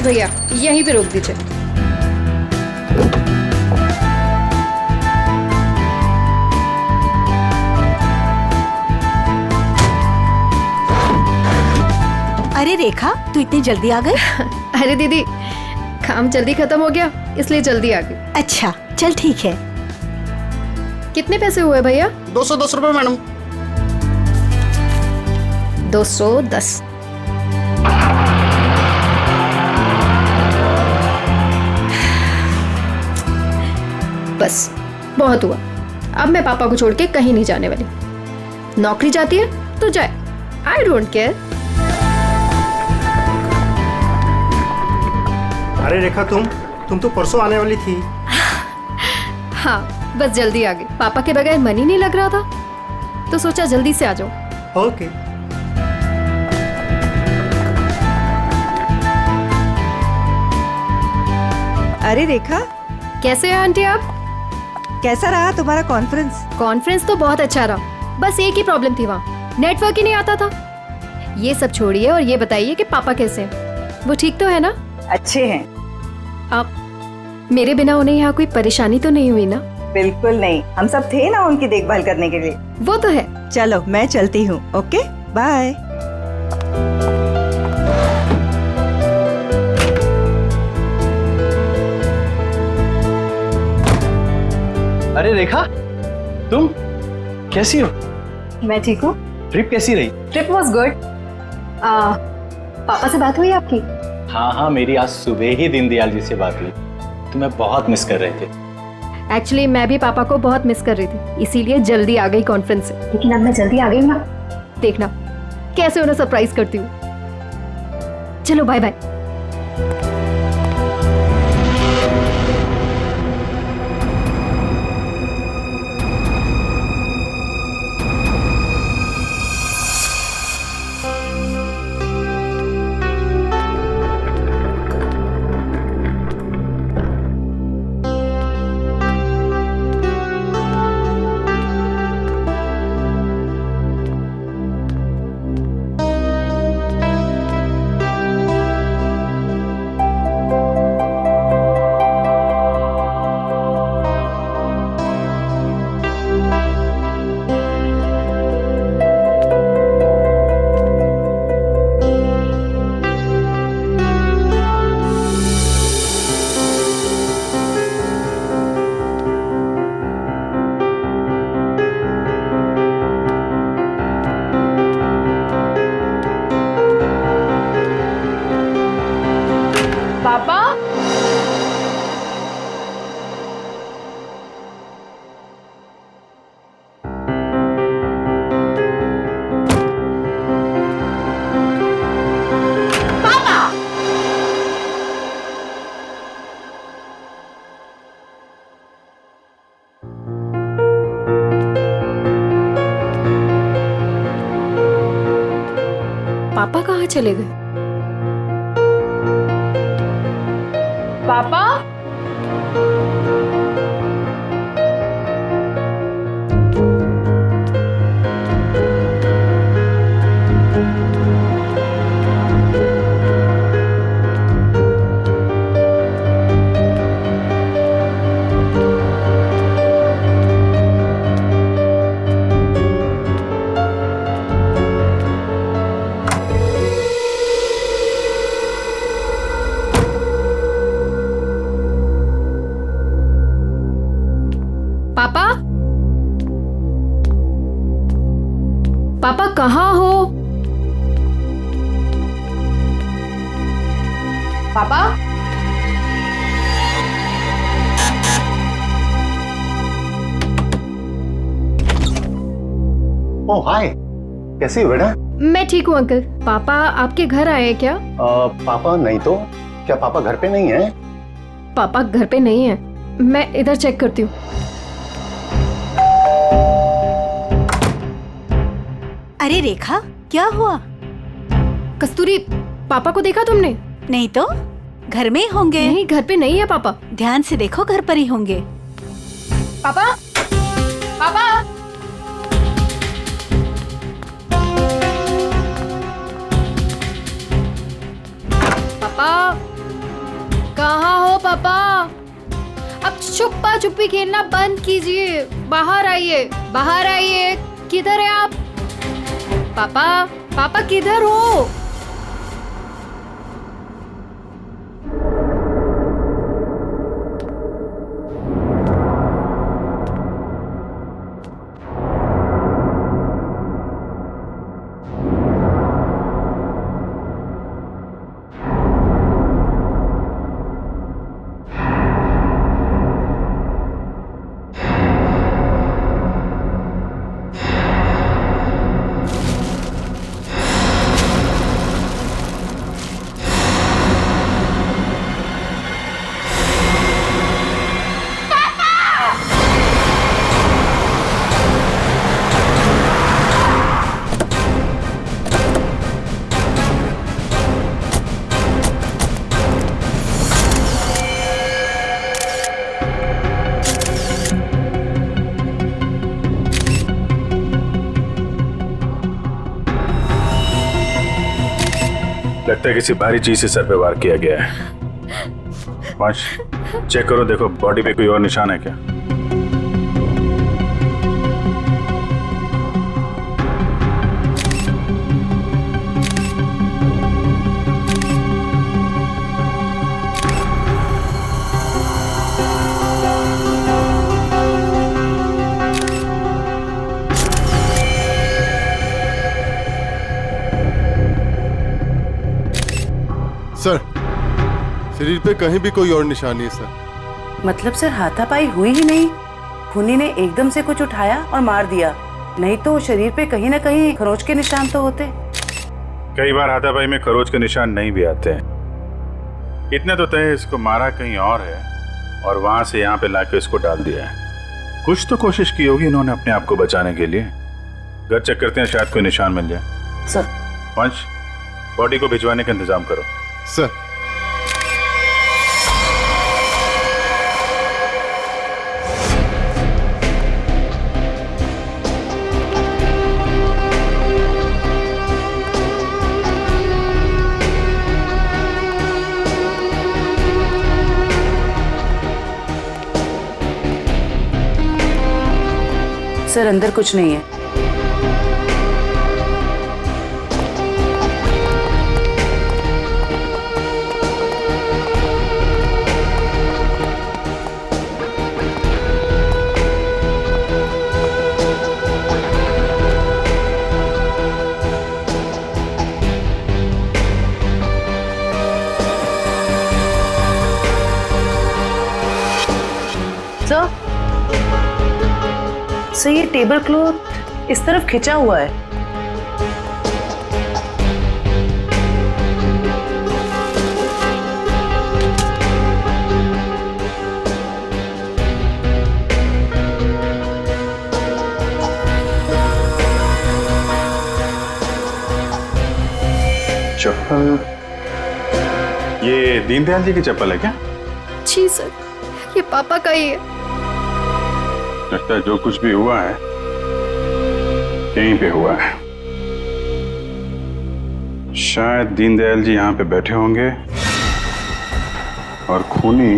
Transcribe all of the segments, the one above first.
बस भैया यहीं पे रोक दीजिए। अरे रेखा, तू इतनी जल्दी आ गई? अरे दीदी, काम जल्दी खत्म हो गया इसलिए जल्दी आ गई। अच्छा चल ठीक है। कितने पैसे हुए भैया? 210 रुपए मैडम। 210। बस बहुत हुआ। अब मैं पापा को छोड़ के कहीं नहीं जाने वाली। नौकरी जाती है तो जाए, आई डोंट केयर। अरे रेखा, तुम तो परसों आने वाली थी। हाँ बस जल्दी आ गई। पापा के बगैर मन ही नहीं लग रहा था तो सोचा जल्दी से आ जाओ। ओके। अरे रेखा, कैसे हैं आंटी आप? कैसा रहा तुम्हारा कॉन्फ्रेंस? कॉन्फ्रेंस तो बहुत अच्छा रहा, बस एक ही प्रॉब्लम थी, वहाँ नेटवर्क ही नहीं आता था। ये सब छोड़िए और ये बताइए कि पापा कैसे हैं? वो ठीक तो है ना? अच्छे हैं। आप मेरे बिना उन्हें यहाँ कोई परेशानी तो नहीं हुई ना? बिल्कुल नहीं, हम सब थे ना उनकी देखभाल करने के लिए। वो तो है। चलो मैं चलती हूँ। Okay bye. अरे रेखा, तुम कैसी हो? मैं ठीक हूँ। ट्रिप कैसी रही? Trip was good. पापा से बात हुई आपकी? हाँ, मेरी आज सुबह ही दीनदयाल जी से बात हुई। तुम्हें बहुत मिस कर रहे थे। एक्चुअली मैं भी पापा को बहुत मिस कर रही थी, इसीलिए जल्दी आ गई कॉन्फ्रेंस से। लेकिन अब मैं जल्दी आ गई ना, देखना कैसे उन्हें सरप्राइज करती हूँ। चलो बाय बाय। पापा, पापा कहाँ चले गए? पापा, पापा, पापा कहाँ हो? पापा, ओह हाय, कैसी हो बेटा? मैं ठीक हूँ अंकल। पापा आपके घर आए हैं क्या? पापा नहीं तो क्या पापा घर पे नहीं है? पापा घर पे नहीं है, मैं इधर चेक करती हूँ। अरे रेखा, क्या हुआ? कस्तूरी, पापा को देखा तुमने? नहीं तो घर में ही होंगे। नहीं, घर पे नहीं है पापा। ध्यान से देखो, घर पर ही होंगे। पापा, पापा, पापा, कहाँ हो पापा? अब छुपा छुपी खेलना बंद कीजिए, बाहर आइए, बाहर आइए। किधर है आप? पापा, पापा किधर हो? लगता है किसी भारी चीज से सर पे वार किया गया है। वंश, चेक करो, देखो बॉडी पे कोई और निशान है क्या? सर, शरीर पे कहीं भी कोई और निशान नहीं है सर। मतलब सर हाथापाई हुई ही नहीं, खूनी ने एकदम से कुछ उठाया और मार दिया, नहीं तो शरीर पे कहीं ना कहीं खरोच के निशान तो होते। कई बार हाथापाई में खरोच के निशान नहीं भी आते हैं। इतने तो तय इसको मारा कहीं और है और वहां से यहाँ पे लाके इसको डाल दिया है। कुछ तो कोशिश की होगी इन्होंने अपने आप को बचाने के लिए। घर चेक करते हैं, शायद कोई निशान मिल जाए। सर, वंश, बॉडी को भिजवाने का इंतजाम करो। सर, सर अंदर कुछ नहीं है। सर, ये टेबल क्लॉथ इस तरफ खिंचा हुआ है। चप्पल, ये दीनदयाल जी की चप्पल है क्या? जी सर, ये पापा का ही है। लगता है जो कुछ भी हुआ है यहीं पे हुआ है। शायद दीनदयाल जी यहाँ पे बैठे होंगे और खूनी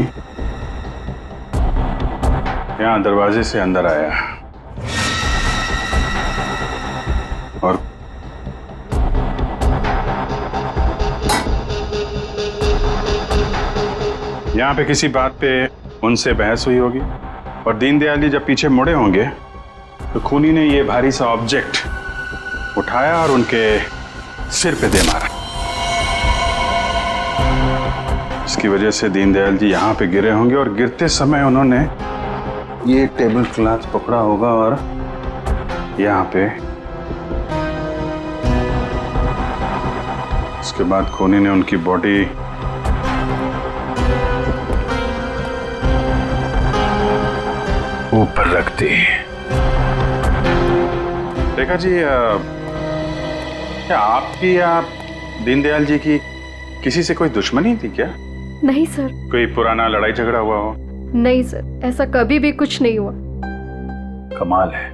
यहाँ दरवाजे से अंदर आया और यहाँ पे किसी बात पे उनसे बहस हुई होगी और दीनदयाल जी जब पीछे मुड़े होंगे तो खूनी ने ये भारी सा ऑब्जेक्ट उठाया और उनके सिर पे दे मारा। इसकी वजह से दीनदयाल जी यहाँ पे गिरे होंगे और गिरते समय उन्होंने ये टेबल क्लॉथ पकड़ा होगा और यहाँ पे उसके बाद खूनी ने उनकी बॉडी ऊपर रख दी। देखा जी, क्या आपकी या दीनदयाल जी की किसी से कोई दुश्मनी थी क्या? नहीं सर। कोई पुराना लड़ाई झगड़ा हुआ हो? नहीं सर, ऐसा कभी भी कुछ नहीं हुआ। कमाल है,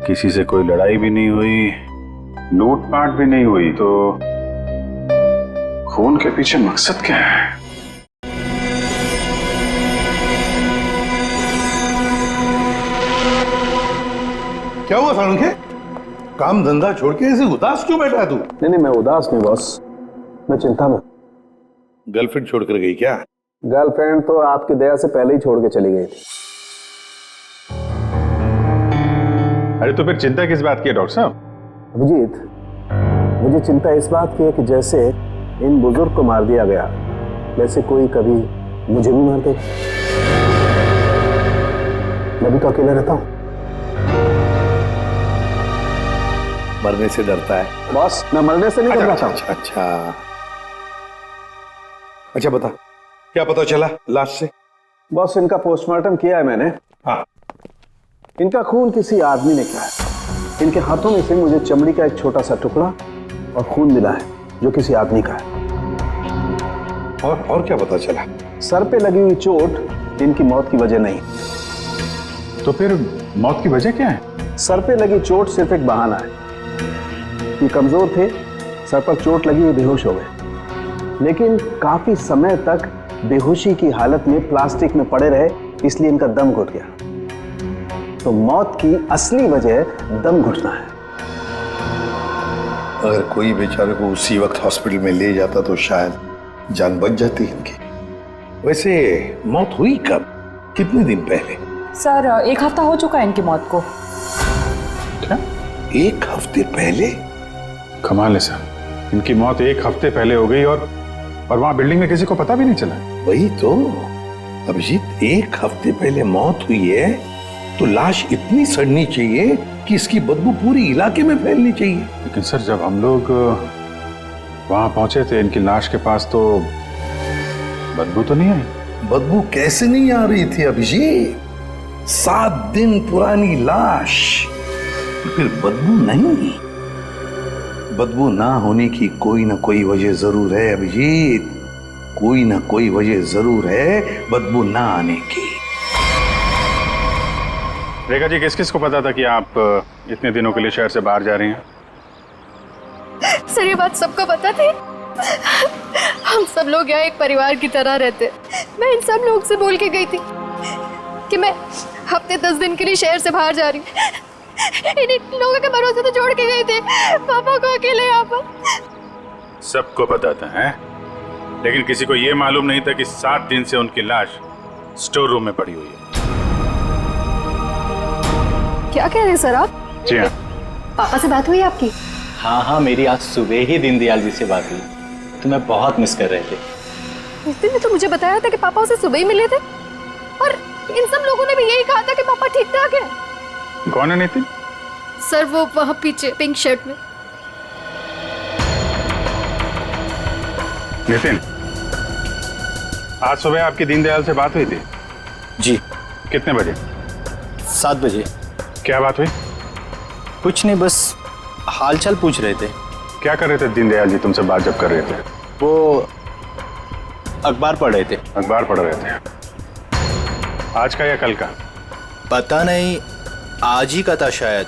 किसी से कोई लड़ाई भी नहीं हुई, लूटपाट भी नहीं हुई, तो खून के पीछे मकसद क्या है? क्या हुआ सालुंखे? काम धंधा छोड़ के ऐसे उदास क्यों बैठा है तू? नहीं, मैं उदास नहीं बॉस, मैं चिंता में। गर्लफ्रेंड छोड़कर गई क्या? गर्लफ्रेंड तो आपकी दया से पहले ही छोड़ के चली गई थी। अरे तो फिर चिंता किस बात की है डॉक्टर साहब? अभिजीत, मुझे चिंता इस बात की है कि जैसे इन बुजुर्ग को मार दिया गया, वैसे कोई कभी मुझे भी मार देगा। मैं भी तो अकेला रहता हूँ। मरने से डरता है बॉस, मैं मरने से नहीं डरता हूँ। अच्छा बता, क्या पता चला लाश से? बॉस, इनका पोस्टमार्टम किया है मैंने। हाँ। इनका खून किसी आदमी ने किया है। इनके हाथों में से मुझे चमड़ी का एक छोटा सा टुकड़ा और खून मिला है जो किसी आदमी का है। और क्या पता चला? सर पे लगी हुई चोट इनकी मौत की वजह नहीं। तो फिर मौत की वजह क्या है? सर पे लगी चोट सिर्फ एक बहाना है। ये कमजोर थे, सर पर चोट लगी, बेहोश हो गए, लेकिन काफी समय तक बेहोशी की हालत में प्लास्टिक में पड़े रहे, इसलिए इनका दम घुट गया। तो मौत की असली वजह दम घुटना है। अगर कोई बेचारे को उसी वक्त हॉस्पिटल में ले जाता तो शायद जान बच जाती इनकी। वैसे मौत हुई कब, कितने दिन पहले? सर 1 हफ्ता हो चुका है इनकी मौत को। क्या 1 हफ्ते पहले? कमाल है सर, इनकी मौत 1 हफ्ते पहले हो गई और वहां बिल्डिंग में किसी को पता भी नहीं चला। वही तो अभिजीत, 1 हफ्ते पहले मौत हुई है तो लाश इतनी सड़नी चाहिए कि इसकी बदबू पूरी इलाके में फैलनी चाहिए। लेकिन सर जब हम लोग वहां पहुंचे थे इनकी लाश के पास तो बदबू तो नहीं आई। बदबू कैसे नहीं आ रही थी अभिजीत? 7 दिन पुरानी लाश, फिर बदबू नहीं? बदबू ना होने की कोई ना कोई वजह जरूर है अभिजीत, कोई ना कोई वजह जरूर है बदबू ना आने की। रेखा जी, किस किस को पता था कि आप इतने दिनों के लिए शहर से बाहर जा रही हैं? सर ये बात सबको पता थी। हम सब लोग यहाँ एक परिवार की तरह रहते। मैं इन सब लोग से बोल के गई थी कि मैं हफ्ते 10 दिन के लिए शहर से बाहर जा रही हूँ। इन लोगों के भरोसे तो छोड़ के गए थे पापा को अकेले यहाँ पर। सबको पता था है? लेकिन किसी को ये मालूम नहीं था कि 7 दिन से उनकी लाश स्टोर रूम में पड़ी हुई है। क्या कह रहे हैं सर आप? जी हाँ। पापा से बात हुई आपकी? हाँ, मेरी आज सुबह ही दीनदयाल जी से बात हुई। तुम्हें बहुत मिस कर रहे थे। नितिन ने तो मुझे बताया था कि पापा उसे सुबह ही मिले थे और इन सब लोगों ने भी यही कहा था कि पापा ठीक ठाक है। कौन है नितिन? सर वो वहां पीछे पिंक शर्ट में। नितिन, आज सुबह आपकी दीनदयाल से बात हुई थी? जी। कितने बजे? 7 बजे। क्या बात हुई? कुछ नहीं, बस हालचाल पूछ रहे थे। क्या कर रहे थे दीनदयाल जी तुमसे बात जब कर रहे थे? वो अखबार पढ़ रहे थे। अखबार पढ़ रहे थे? आज का या कल का? पता नहीं, आज ही का था शायद।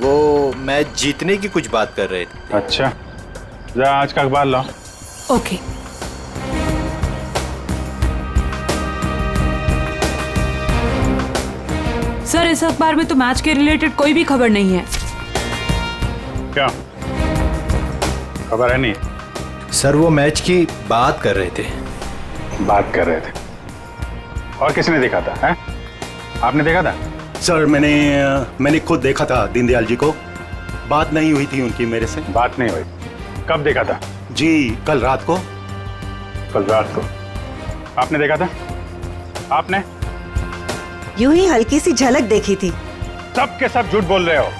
वो मैच जीतने की कुछ बात कर रहे थे। अच्छा, जा आज का अखबार लाओ। ओके। सर इस अखबार में तो मैच के रिलेटेड कोई भी खबर नहीं है। क्या खबर है? नहीं सर, वो मैच की बात कर रहे थे। बात कर रहे थे? और किसने देखा था? है? आपने देखा था? सर मैंने खुद देखा था दीनदयाल जी को। बात नहीं हुई थी उनकी मेरे से। बात नहीं हुई? कब देखा था? जी कल रात को। कल रात को आपने देखा था? आपने? यूं ही हल्की सी झलक देखी थी। सब के सब झूठ बोल रहे हो।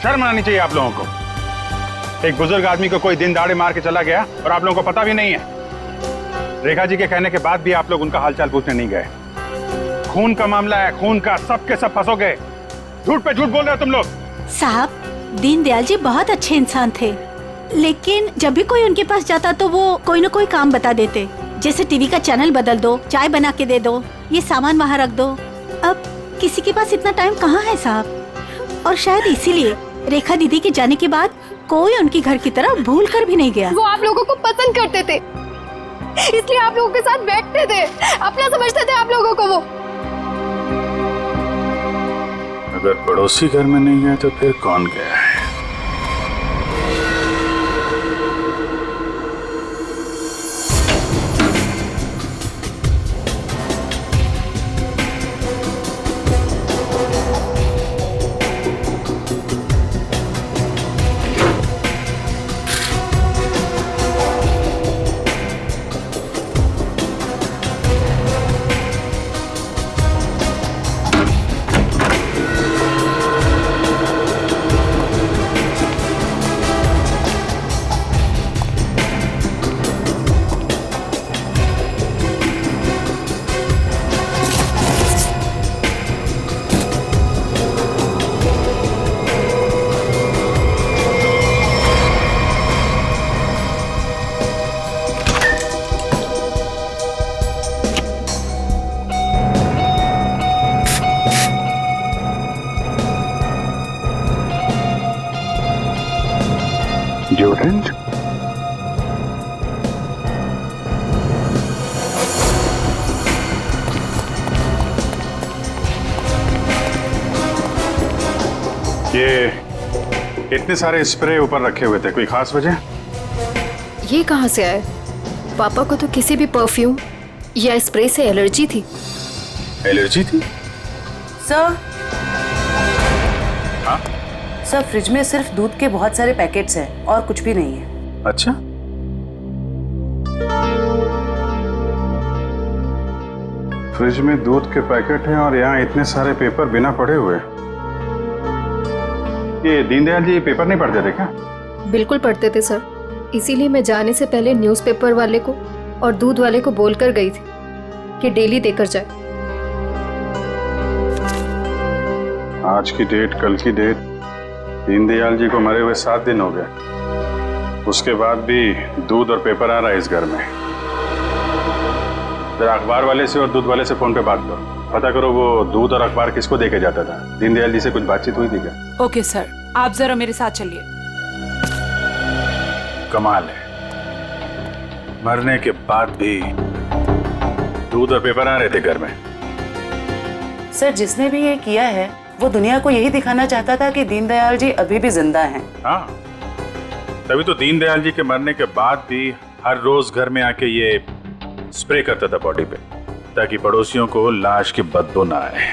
शर्म आनी चाहिए आप लोगों को। एक बुजुर्ग आदमी को कोई दिन दाड़े मार के चला गया और आप लोगों को पता भी नहीं है। रेखा जी के कहने के बाद भी आप लोग उनका हालचाल पूछने नहीं गए। खून का मामला है, खून का, सब के सब फंसोगे। झूठ पे झूठ बोल रहे हो तुम लोग। साहब, दीनदयाल जी बहुत अच्छे इंसान थे, लेकिन जब भी कोई उनके पास जाता तो वो कोई ना कोई काम बता देते, जैसे टीवी का चैनल बदल दो, चाय बना के दे दो, ये सामान वहाँ रख दो। अब किसी के पास इतना टाइम कहाँ है साहब। और शायद इसीलिए रेखा दीदी के जाने के बाद कोई उनकी घर की तरह भूल कर भी नहीं गया। वो आप लोगों को पसंद करते थे, इसलिए आप लोगों के साथ बैठते थे, अपना समझते थे आप लोगों को वो। अगर पड़ोसी घर में नहीं है तो फिर कौन गया है? डिओड्रेंट? ये इतने सारे स्प्रे ऊपर रखे हुए थे, कोई खास वजह? ये कहाँ से आए? पापा को तो किसी भी परफ्यूम या स्प्रे से एलर्जी थी। एलर्जी थी? सर, हाँ? सर फ्रिज में सिर्फ दूध के बहुत सारे पैकेट्स हैं और कुछ भी नहीं है। अच्छा, फ्रिज में दूध के पैकेट हैं और यहाँ इतने सारे पेपर बिना पढ़े हुए। ये दीनदयाल जी पेपर नहीं पढ़ते थे क्या? बिल्कुल पढ़ते थे सर, इसीलिए मैं जाने से पहले न्यूज़पेपर वाले को और दूध वाले को बोलकर गई थी कि डेली देकर जाए। आज की डेट, कल की डेट, दीनदयाल जी को मरे हुए 7 दिन हो गए। उसके बाद भी दूध और पेपर आ रहा है इस घर में। जरा अखबार वाले से और दूध वाले से फोन पे बात करो, पता करो वो दूध और अखबार किसको देके जाता था। दीनदयाल जी से कुछ बातचीत हुई थी क्या? ओके सर, आप जरा मेरे साथ चलिए। कमाल है, मरने के बाद भी दूध और पेपर आ रहे थे घर में। सर, जिसने भी ये किया है वो दुनिया को यही दिखाना चाहता था कि दीनदयाल जी अभी भी जिंदा हैं। हाँ, तभी तो दीनदयाल जी के मरने के बाद भी हर रोज घर में आके ये स्प्रे करता था बॉडी पे, ताकि पड़ोसियों को लाश की बदबू ना आए।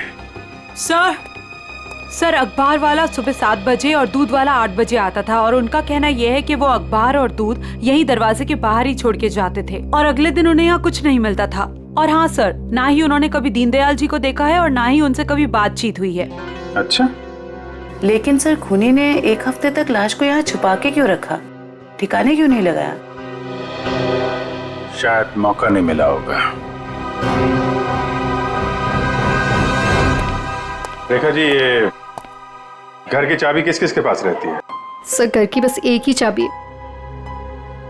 सर, अखबार वाला सुबह 7 बजे और दूध वाला 8 बजे आता था और उनका कहना यह है कि वो अखबार और दूध यही दरवाजे के बाहर ही छोड़ के जाते थे और अगले दिन उन्हें यहाँ कुछ नहीं मिलता था। और हाँ सर, ना ही उन्होंने कभी दीनदयाल जी को देखा है और ना ही उनसे कभी बातचीत हुई है। अच्छा, लेकिन सर खूनी ने 1 हफ्ते तक लाश को यहाँ छुपा के क्यों रखा? ठिकाने क्यों नहीं लगाया? शायद मौका नहीं मिला होगा। रेखा जी, ये घर की चाबी किस किस के पास रहती है? सर, घर की बस एक ही चाबी है,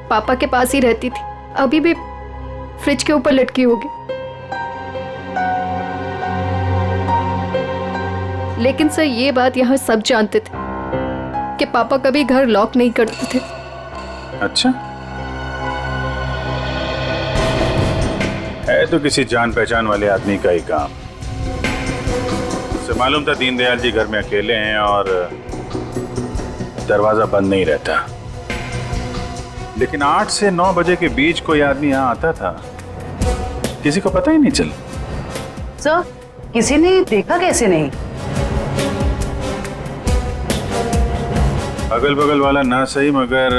पापा के पास ही रहती थी, अभी भी फ्रिज के ऊपर लटकी होगी। लेकिन सर, ये बात यहाँ सब जानते थे कि पापा कभी घर लॉक नहीं करते थे। अच्छा, है तो किसी जान पहचान वाले आदमी का ही काम। उसे मालूम था दीनदयाल जी घर में अकेले हैं और दरवाजा बंद नहीं रहता, लेकिन 8 से 9 बजे के बीच कोई आदमी यहाँ आता था, किसी को पता ही नहीं चला। सर, किसी ने देखा कैसे नहीं? अगल बगल वाला ना सही, मगर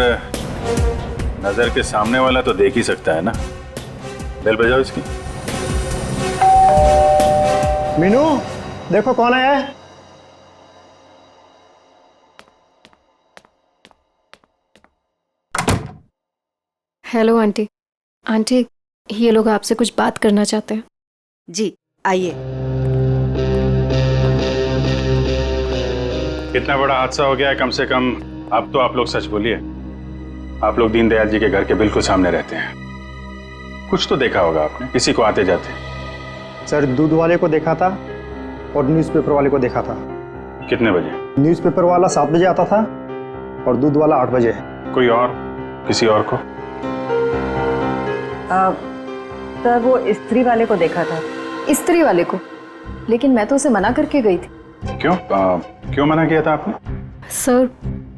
नजर के सामने वाला तो देख ही सकता है ना। बेल बजाओ इसकी। मीनू, देखो कौन आया है। Hello aunty. आंटी, ये लोग आपसे कुछ बात करना चाहते हैं। जी आइए। इतना बड़ा हादसा हो गया है, कम से कम अब तो आप लोग सच बोलिए। आप लोग दीनदयाल जी के घर के बिल्कुल सामने रहते हैं, कुछ तो देखा होगा आपने, किसी को आते जाते। सर, दूध वाले को देखा था और न्यूज़पेपर वाले को देखा था। कितने बजे? न्यूज़पेपर वाला 7 बजे आता था और दूध वाला 8 बजे। कोई और, किसी और को? सर, वो स्त्री वाले को देखा था। स्त्री वाले को? लेकिन मैं तो उसे मना करके गई थी। क्यों मना किया था आपने? सर,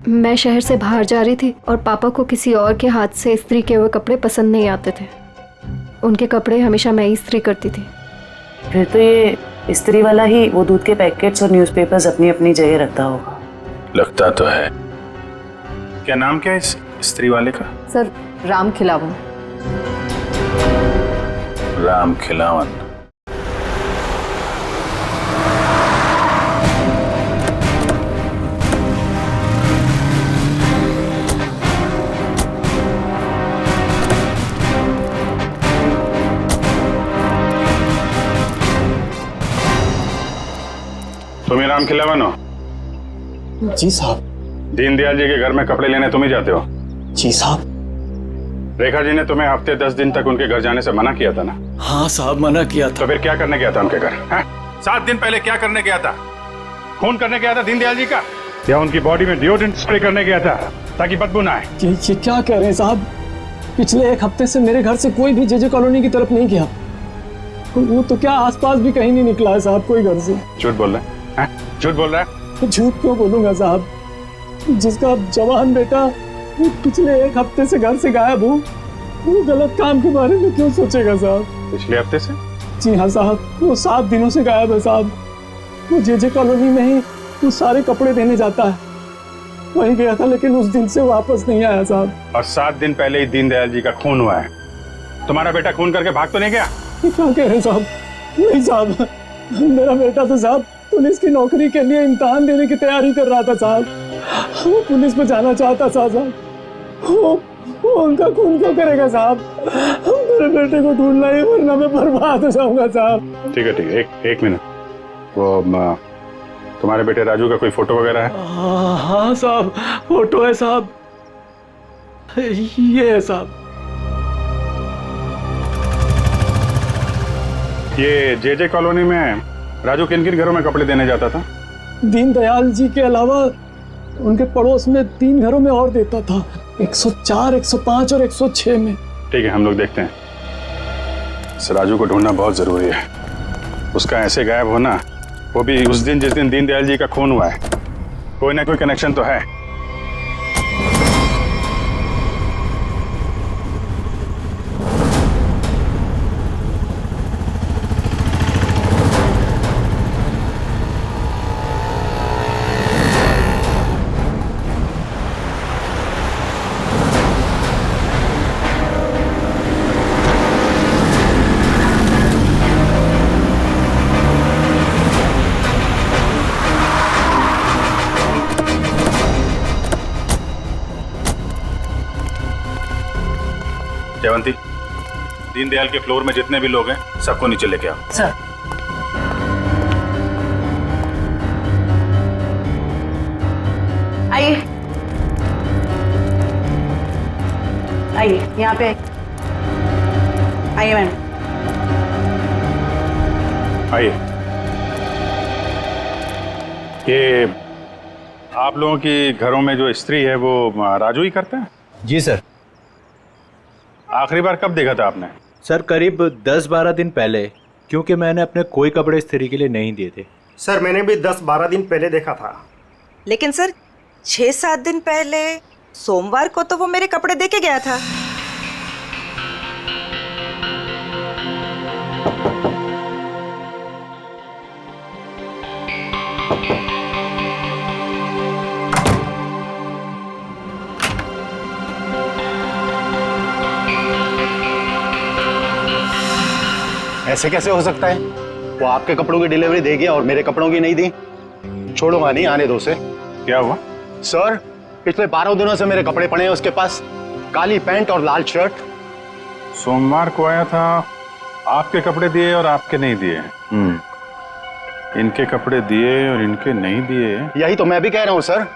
मैं शहर से बाहर जा रही थी और पापा को किसी और के हाथ से इस्त्री किए हुए कपड़े पसंद नहीं आते थे। उनके कपड़े हमेशा मैं इस्त्री करती थी। फिर तो ये इस्त्री वाला ही वो दूध के पैकेट्स और न्यूज़पेपर्स अपनी अपनी जगह रखता होगा। लगता तो है। क्या नाम क्या है इस इस्त्री वाले का? सर, राम खिलावन। राम खिलावन। तुम ही राम खिलावन हो? जी साहब। दीनदयाल जी के घर में कपड़े लेने तुम ही जाते हो? जी साहब। रेखा जी ने तुम्हें हफ्ते 10 दिन तक उनके घर जाने से मना किया था ना? हाँ साहब, मना किया था। तो फिर क्या करने गया था उनके घर? 7 दिन पहले क्या करने गया था? खून करने गया था दीनदयाल जी का, या उनकी बॉडी में डिओड्रेंट स्प्रे करने गया था ताकि बदबू ना आए? ये क्या कह रहे हैं साहब? पिछले 1 हफ्ते से मेरे घर से कोई भी जेजे कॉलोनी की तरफ नहीं गया। वो तो क्या आसपास भी कहीं नहीं निकला है साहब, कोई घर से। झूठ बोल रहा है? झूठ बोल रहा है? झूठ क्यों बोलूंगा साहब? जिसका जवान बेटा पिछले 1 हफ्ते से घर से गायब हो, वो गलत काम के बारे में क्यों सोचेगा साहब? पिछले हफ्ते से? जी हाँ साहब, वो 7 दिनों से गायब है साहब। वो जेजे कॉलोनी में ही वो सारे कपड़े देने जाता है, वहीं गया था, लेकिन उस दिन से वापस नहीं आया साहब। और 7 दिन पहले ही दीनदयाल जी का खून हुआ है। तुम्हारा बेटा खून करके भाग तो नहीं गया? क्या कह रहे हैं साहब? नहीं साहब, मेरा बेटा तो साहब पुलिस की नौकरी के लिए इम्तिहान देने की तैयारी कर रहा था साहब। वो पुलिस में जाना चाहता था साहब। वो उनका खून क्यों करेगा साहब? मेरे बेटे को ढूंढना है, वरना मैं बर्बाद हो जाऊंगा साहब। ठीक है, एक मिनट। वो तुम्हारे बेटे राजू का कोई फोटो वगैरह है? हाँ साहब, फोटो है साहब, ये है साहब। ये जेजे कॉलोनी में राजू किन किन घरों में कपड़े देने जाता था? दीनदयाल जी के अलावा उनके पड़ोस में 3 घरों में और देता था, 104, 105 और 106 में। ठीक है, हम लोग देखते हैं। इस राजू को ढूंढना बहुत जरूरी है। उसका ऐसे गायब होना, वो भी उस दिन जिस दिन दीनदयाल जी का खून हुआ है, कोई ना कोई कनेक्शन तो है। जयवंती, दीनदयाल के फ्लोर में जितने भी लोग हैं सबको नीचे लेके आओ। सर। आइए आइए, यहाँ पे आइए मैम। आइए। ये आप लोगों की घरों में जो इस्त्री है वो राजू ही करता है? जी सर। आखिरी बार कब देखा था आपने? सर करीब 10-12 दिन पहले, क्योंकि मैंने अपने कोई कपड़े इस्त्री के लिए नहीं दिए थे। सर मैंने भी 10-12 दिन पहले देखा था। लेकिन सर 6-7 दिन पहले सोमवार को तो वो मेरे कपड़े दे के गया था। ऐसे कैसे हो सकता है? वो आपके कपड़ों की डिलीवरी दे गया और मेरे कपड़ों की नहीं दी। छोड़ूंगा नहीं, आने दो उसे। क्या हुआ? सर, पिछले 12 दिनों से मेरे कपड़े पड़े हैं उसके पास, काली पैंट और लाल शर्ट। सोमवार को आया था, आपके कपड़े दिए और आपके नहीं दिए। इनके कपड़े दिए और इनके नहीं दिए। यही तो मैं भी कह रहा हूँ सर,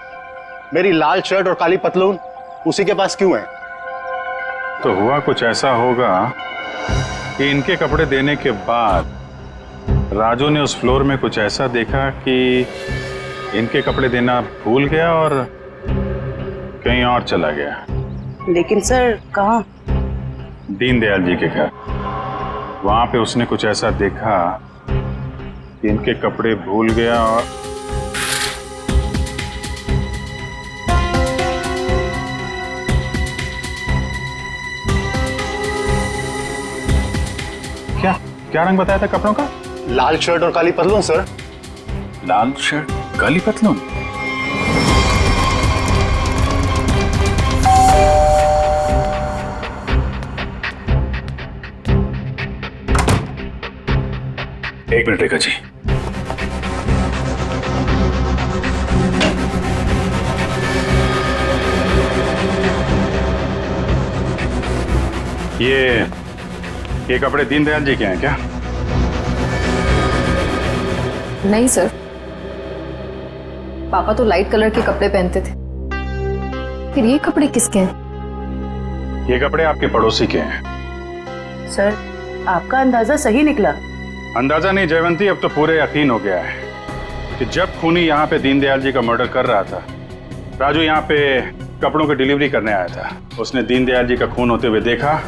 मेरी लाल शर्ट और काली पतलून उसी के पास क्यों है? तो हुआ कुछ ऐसा होगा कि इनके कपड़े देने के बाद राजू ने उस फ्लोर में कुछ ऐसा देखा कि इनके कपड़े देना भूल गया और कहीं और चला गया। लेकिन सर कहाँ? दीनदयाल जी के घर। वहां पे उसने कुछ ऐसा देखा कि इनके कपड़े भूल गया और क्या रंग बताया था कपड़ों का? लाल शर्ट और काली पतलून सर। लाल शर्ट काली पतलून। एक मिनट रेखा जी। ये कपड़े दीनदयाल जी के हैं क्या? नहीं सर, पापा तो लाइट कलर के कपड़े पहनते थे। फिर ये कपड़े किसके हैं? ये कपड़े आपके पड़ोसी के हैं। सर, आपका अंदाजा सही निकला। अंदाजा नहीं जयवंती, अब तो पूरे यकीन हो गया है कि जब खूनी यहाँ पे दीनदयाल जी का मर्डर कर रहा था, राजू यहाँ पे कपड़ों की डिलीवरी करने आया था। उसने दीनदयाल जी का खून होते हुए देखा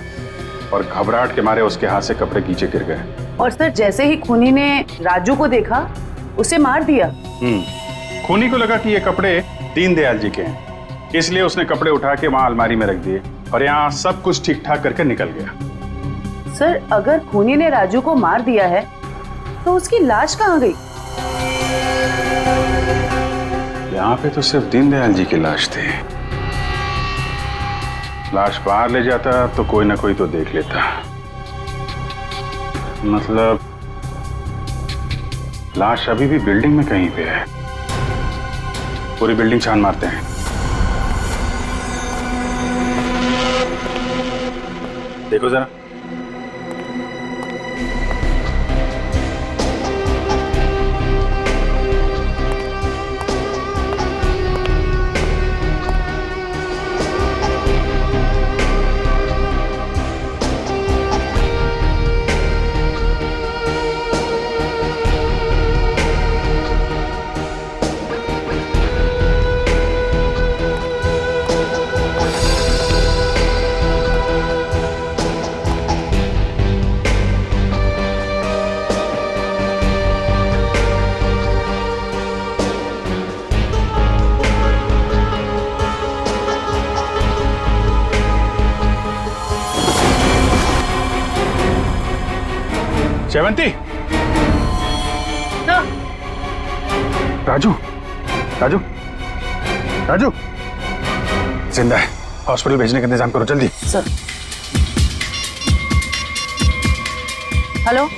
और घबराहट के मारे उसके हाथ से कपड़े नीचे गिर गए। और सर, जैसे ही खूनी ने राजू को देखा, उसे मार दिया। खूनी को लगा कि ये कपड़े दीनदयाल जी के हैं, इसलिए उसने कपड़े उठा के वहां अलमारी में रख दिए और यहाँ सब कुछ ठीक ठाक करके निकल गया। सर, अगर खूनी ने राजू को मार दिया है तो उसकी लाश कहाँ गई? यहाँ पे तो सिर्फ दीनदयाल जी की लाश थी। लाश बाहर ले जाता तो कोई ना कोई तो देख लेता। मतलब लाश अभी भी बिल्डिंग में कहीं पे है। पूरी बिल्डिंग छान मारते हैं। देखो जरा। जयवंती, राजू, राजू, राजू, जिंदा है। हॉस्पिटल भेजने का इंतजाम करो जल्दी। सर। हेलो।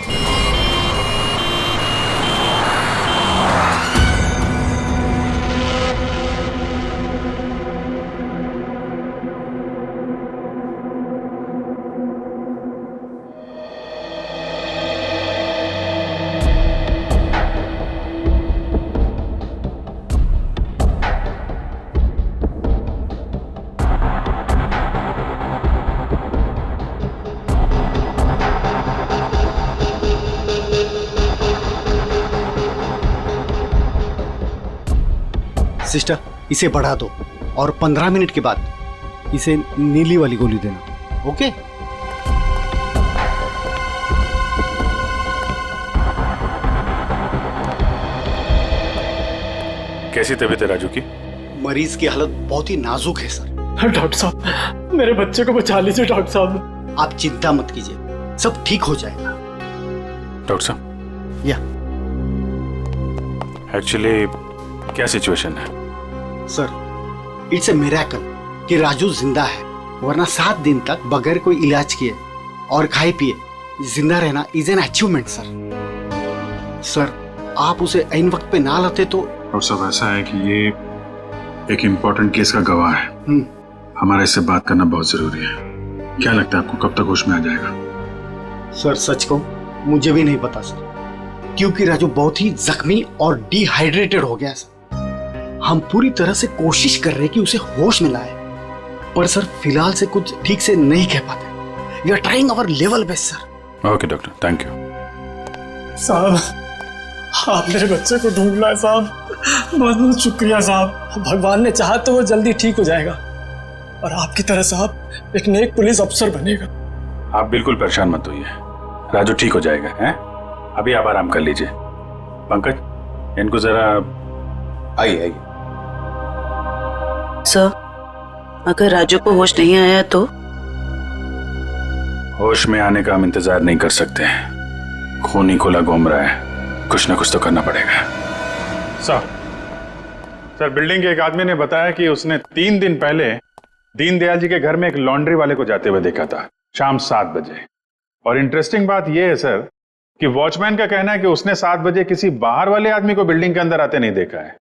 सिस्टर, इसे बढ़ा दो और 15 मिनट के बाद इसे नीली वाली गोली देना। ओके? कैसी तबीयत है राजू की? मरीज की हालत बहुत ही नाजुक है सर। डॉक्टर साहब, मेरे बच्चे को बचा लीजिए डॉक्टर साहब। आप चिंता मत कीजिए, सब ठीक हो जाएगा। डॉक्टर साहब, या एक्चुअली क्या सिचुएशन है? सर, इट्स ए मिरेकल कि राजू जिंदा है, वरना 7 दिन तक बगैर कोई इलाज किए और खाए पिए जिंदा रहना is an achievement sir. Sir, आप उसे ऐन वक्त पे ना लाते तो। और सब ऐसा है कि ये एक इम्पोर्टेंट केस का गवाह है। हमारा इससे बात करना बहुत जरूरी है। क्या लगता है आपको कब तक होश में आ जाएगा? सर, सच कहूं मुझे भी नहीं पता सर, क्योंकि राजू बहुत ही जख्मी और डिहाइड्रेटेड हो गया सर। हम पूरी तरह से कोशिश कर रहे हैं कि उसे होश में लाए, पर सर फिलहाल से कुछ ठीक से नहीं कह पाते। We are trying our level best sir. Okay doctor, thank you. साहब, आप मेरे बच्चे को ढूंढ लाए साहब। बहुत बहुत शुक्रिया साहब। भगवान ने चाहा तो वो जल्दी ठीक हो जाएगा और आपकी तरह साहब एक नेक पुलिस अफसर बनेगा। आप बिल्कुल परेशान मत होइए, राजू ठीक हो जाएगा। हैं? अभी आप आराम कर लीजिए। पंकज, इनको जरा आइए। सर, अगर राजू को होश नहीं आया तो? होश में आने का हम इंतजार नहीं कर सकते। खून ही खुला घूम रहा है, कुछ ना कुछ तो करना पड़ेगा। सर बिल्डिंग के एक आदमी ने बताया कि उसने 3 दिन पहले दीनदयाल जी के घर में एक लॉन्ड्री वाले को जाते हुए देखा था शाम 7 बजे। और इंटरेस्टिंग बात यह है सर कि वॉचमैन का कहना है कि उसने 7 बजे किसी बाहर वाले आदमी को बिल्डिंग के अंदर आते नहीं देखा है,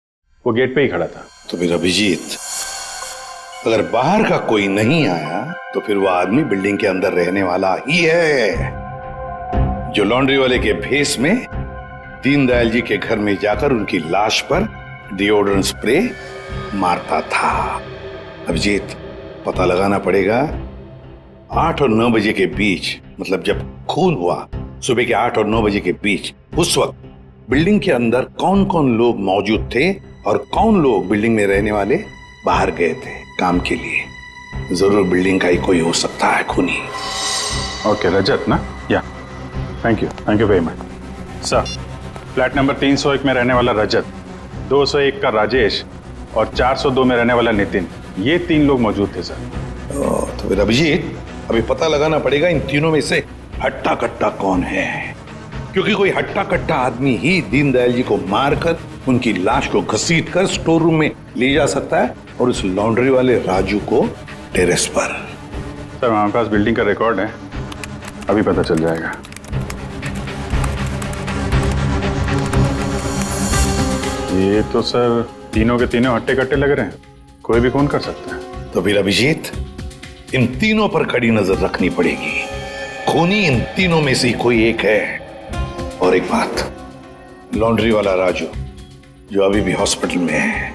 वो गेट पे ही खड़ा था। तो फिर अभिजीत, अगर बाहर का कोई नहीं आया तो फिर वो आदमी बिल्डिंग के अंदर रहने वाला ही है, जो लॉन्ड्री वाले के भेस में दीनदयाल जी के घर में जाकर उनकी लाश पर डिओड्रेंट स्प्रे मारता था। अभिजीत, पता लगाना पड़ेगा 8 और 9 बजे के बीच, मतलब जब खून हुआ सुबह के 8 और 9 बजे के बीच, उस वक्त बिल्डिंग के अंदर कौन कौन लोग मौजूद थे और कौन लोग बिल्डिंग में रहने वाले बाहर गए थे काम के लिए। जरूर बिल्डिंग का ही कोई हो सकता है खूनी। ओके, रजत ना? या thank you very much sir. Flat number 301 में रहने वाला रजत, 201 का राजेश और 402 में रहने वाला नितिन, ये 3 लोग मौजूद थे सर। तो फिर अभिजीत, अभी पता लगाना पड़ेगा इन तीनों में से हट्टा कट्टा कौन है, क्योंकि कोई हट्टा कट्टा आदमी ही दीनदयाल जी को मारकर उनकी लाश को घसीटकर स्टोर रूम में ले जा सकता है और उस लॉन्ड्री वाले राजू को टेरेस पर। सर हमारे पास बिल्डिंग का रिकॉर्ड है, अभी पता चल जाएगा। ये तो सर तीनों के तीनों हट्टे कट्टे लग रहे हैं, कोई भी खून कर सकता है। तो फिर अभिजीत, इन तीनों पर कड़ी नजर रखनी पड़ेगी, खूनी इन तीनों में से कोई एक है। और एक बात, लॉन्ड्री वाला राजू जो अभी भी हॉस्पिटल में है,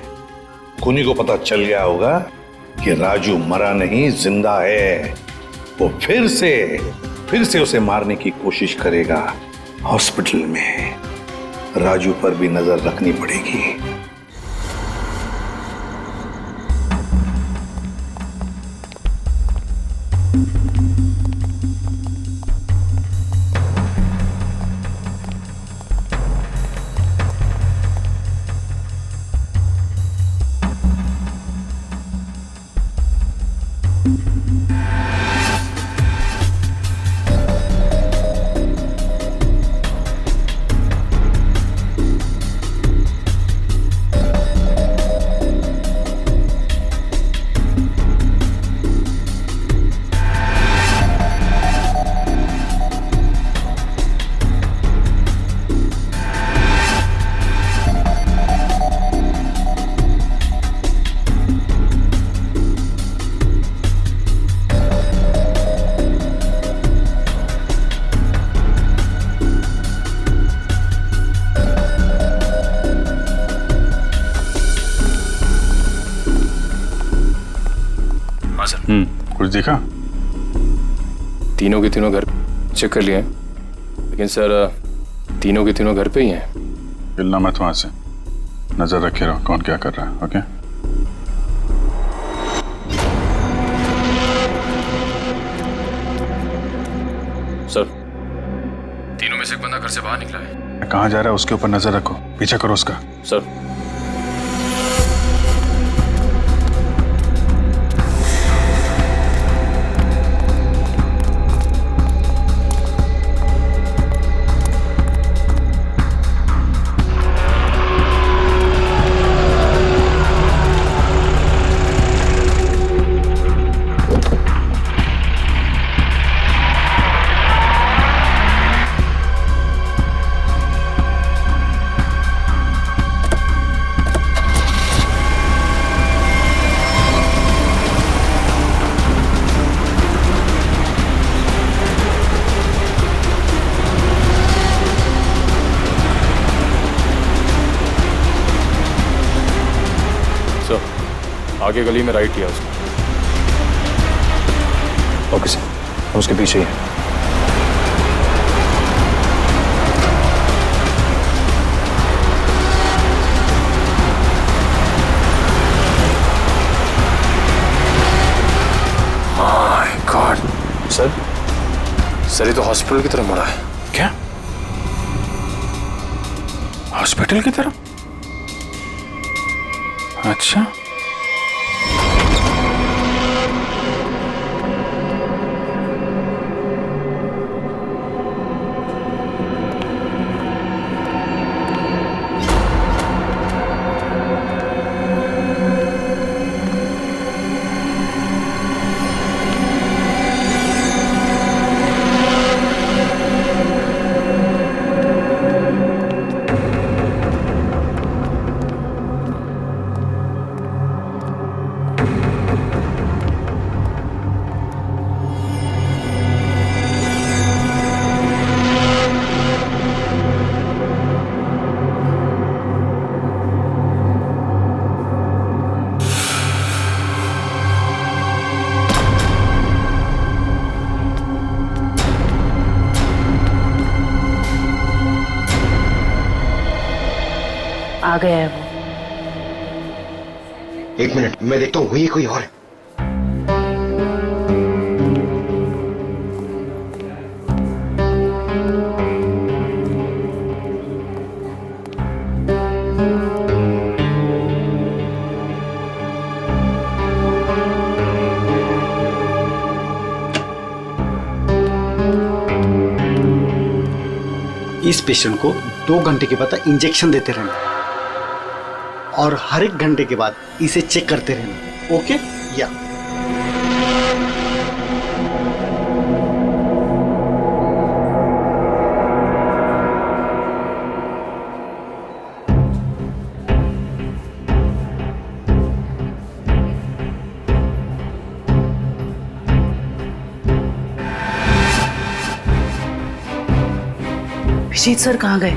खूनी को पता चल गया होगा कि राजू मरा नहीं, जिंदा है। वो फिर से उसे मारने की कोशिश करेगा हॉस्पिटल में। राजू पर भी नजर रखनी पड़ेगी। कुछ दिखा? तीनों के तीनों घर चेक कर लिए हैं, लेकिन सर तीनों के तीनों घर पे ही हैं। हिलना मत वहां से, नजर रखे रहो कौन क्या कर रहा है। ओके सर, तीनों में से एक बंदा घर से बाहर निकला है। कहाँ जा रहा है उसके ऊपर नजर रखो, पीछा करो उसका। सर आगे गली में राइट लिया उसने। ओके सर, हम उसके पीछे ही हैं। माय गॉड सर ये तो हॉस्पिटल की तरफ मुड़ा है। क्या हॉस्पिटल की तरफ? अच्छा आ गया है वो। एक मिनट, मैं देखता हूँ वही कोई और है। इस पेशेंट को 2 घंटे के बाद इंजेक्शन देते रहना और हर 1 घंटे के बाद इसे चेक करते रहना। ओके या अभिजीत सर कहाँ गए?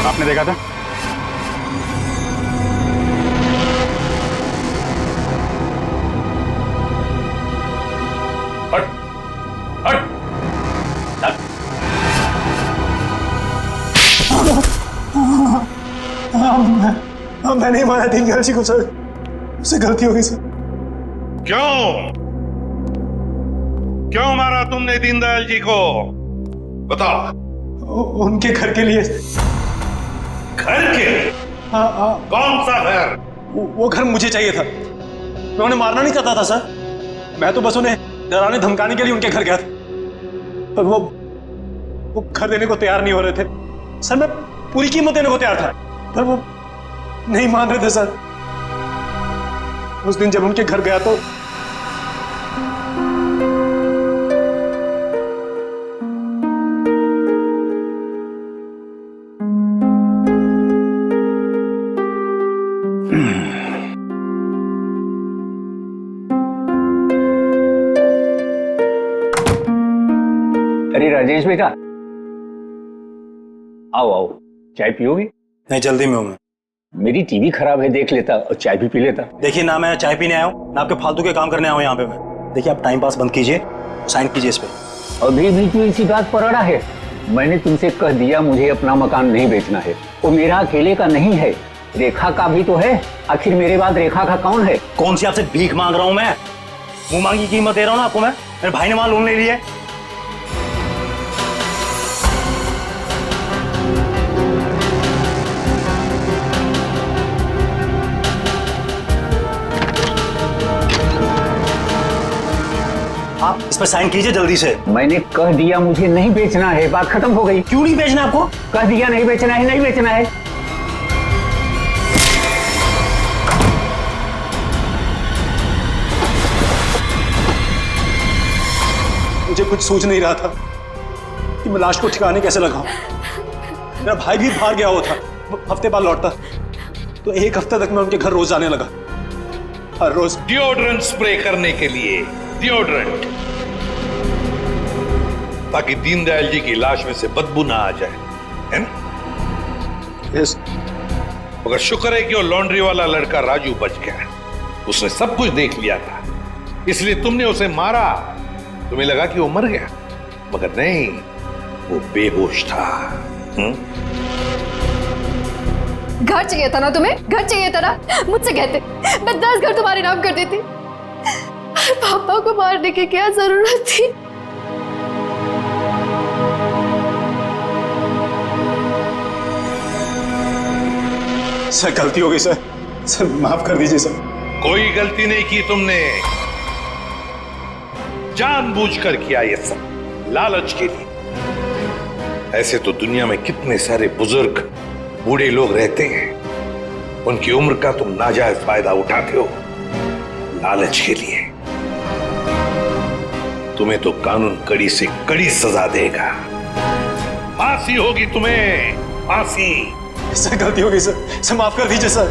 आपने देखा था? हट, हट, हट। मैं नहीं मारा दीनदयाल जी को सर, उससे गलती हो गई सर। क्यों मारा तुमने दीनदयाल जी को? बताओ। उनके घर के लिए। घर के? हाँ। कौन सा घर? वो घर मुझे चाहिए था। मैं उन्हें मारना नहीं चाहता था सर, मैं तो बस उन्हें डराने धमकाने के लिए उनके घर गया था, पर वो घर देने को तैयार नहीं हो रहे थे सर। मैं पूरी कीमत देने को तैयार था, पर वो नहीं मान रहे थे सर। उस दिन जब उनके घर गया तो अरे राजेश बेटा, आओ आओ, चाय पियोगे? नहीं, जल्दी में हूं मैं। मेरी टीवी खराब है, देख लेता और चाय भी पी लेता। देखिए ना, मैं चाय पीने आया हूँ ना आपके फालतू के काम करने आया हूँ यहाँ पे मैं। देखिए आप टाइम पास बंद कीजिए, साइन कीजिए इस पे। अभी भी तू इसी बात पर अड़ा है? मैंने तुमसे कह दिया मुझे अपना मकान नहीं बेचना है। वो मेरा अकेले का नहीं है, रेखा का भी तो है। आखिर मेरे बाद रेखा का कौन है? कौन सी आपसे भीख मांग रहा हूँ मैं? मुंह मांगी कीमत दे रहा हूँ ना आपको मैं। मेरे भाई ने वहां लोन ले लिया। आप इस पर साइन कीजिए जल्दी से। मैंने कह दिया मुझे नहीं बेचना है, बात खत्म हो गई। क्यों नहीं बेचना आपको? कह दिया नहीं बेचना है, नहीं बेचना है। मुझे कुछ सूझ नहीं रहा था कि मैं लाश को ठिकाने कैसे लगाऊं। मेरा भाई भी बाहर गया हुआ था, हफ्ते बाद लौटता, तो 1 हफ्ते तक मैं उनके घर रोज जाने लगा, हर रोज। डिओड्रेंट स्प्रे करने के लिए, डिओड्रेंट, ताकि दीनदयाल जी की लाश में से बदबू ना आ जाए, है ना? यस। मगर शुक्र है कि वो लॉन्ड्री वाला लड़का राजू बच गया। उसने सब कुछ देख लिया था, इसलिए तुमने उसे मारा। तुम्हें लगा कि वो मर गया, मगर नहीं, वो बेहोश था। घर चाहिए था ना तुम्हें, घर चाहिए था ना, मुझसे कहते मैं 10 घर तुम्हारे नाम कर देती। पापा को मारने की क्या जरूरत थी? सर गलती हो गई सर माफ कर दीजिए सर। कोई गलती नहीं की तुमने, जानबूझकर किया ये सब, लालच के लिए। ऐसे तो दुनिया में कितने सारे बुजुर्ग बूढ़े लोग रहते हैं, उनकी उम्र का तुम नाजायज फायदा उठाते हो लालच के लिए। तुम्हें तो कानून कड़ी से कड़ी सजा देगा, फांसी होगी तुम्हें, फांसी। सर गलती हो गई सर माफ कर दीजिए सर।